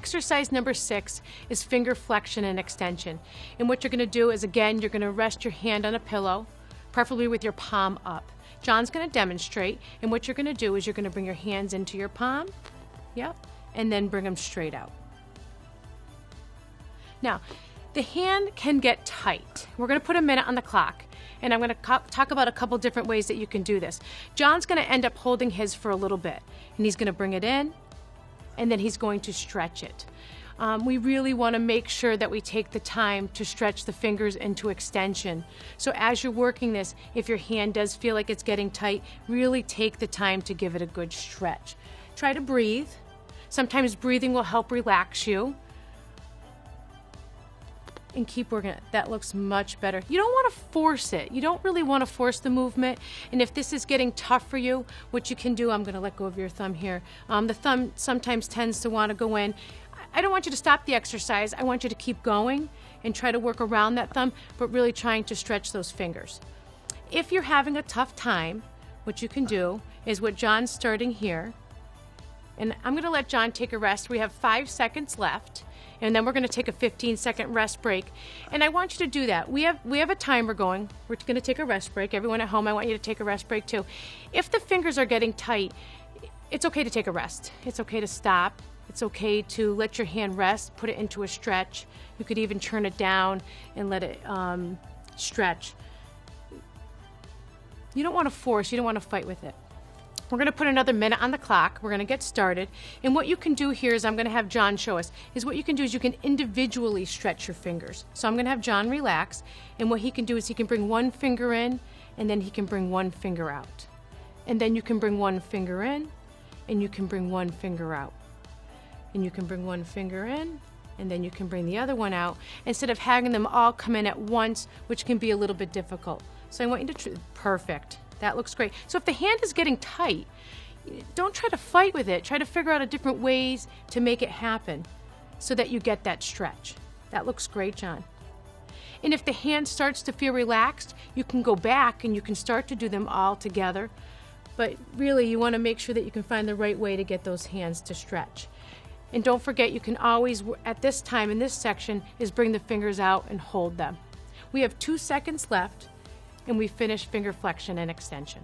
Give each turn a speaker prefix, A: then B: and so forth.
A: Exercise number 6 is finger flexion and extension. And what you're going to do is, again, you're going to rest your hand on a pillow, preferably with your palm up. John's going to demonstrate, and what you're going to do is you're going to bring your hands into your palm, yep, and then bring them straight out. Now, the hand can get tight. We're going to put a minute on the clock, and I'm going to talk about a couple different ways that you can do this. John's going to end up holding his for a little bit, and he's going to bring it in, and then he's going to stretch it. We really want to make sure that we take the time to stretch the fingers into extension. So as you're working this, if your hand does feel like it's getting tight, really take the time to give it a good stretch. Try to breathe. Sometimes breathing will help relax you. And keep working it. That looks much better. You don't want to force it. You don't really want to force the movement. And if this is getting tough for you, what you can do, I'm going to let go of your thumb here. The thumb sometimes tends to want to go in. I don't want you to stop the exercise. I want you to keep going and try to work around that thumb, but really trying to stretch those fingers. If you're having a tough time, what you can do is what John's starting here. And I'm going to let John take a rest. We have 5 seconds left. And then we're going to take a 15-second rest break. And I want you to do that. We have a timer going. We're going to take a rest break. Everyone at home, I want you to take a rest break too. If the fingers are getting tight, it's okay to take a rest. It's okay to stop. It's okay to let your hand rest, put it into a stretch. You could even turn it down and let it stretch. You don't want to force. You don't want to fight with it. We're going to put another minute on the clock. We're going to get started. And what you can do here is I'm going to have John show us, is what you can do is you can individually stretch your fingers. So I'm going to have John relax. And what he can do is he can bring one finger in, and then he can bring one finger out. And then you can bring one finger in, and you can bring one finger out. And you can bring one finger in, and then you can bring the other one out, instead of having them all come in at once, which can be a little bit difficult. So I want you to, perfect. That looks great. So if the hand is getting tight, don't try to fight with it. Try to figure out different ways to make it happen so that you get that stretch. That looks great, John. And if the hand starts to feel relaxed, you can go back and you can start to do them all together. But really, you want to make sure that you can find the right way to get those hands to stretch. And don't forget, you can always, at this time in this section, is bring the fingers out and hold them. We have 2 seconds left. And we finish finger flexion and extension.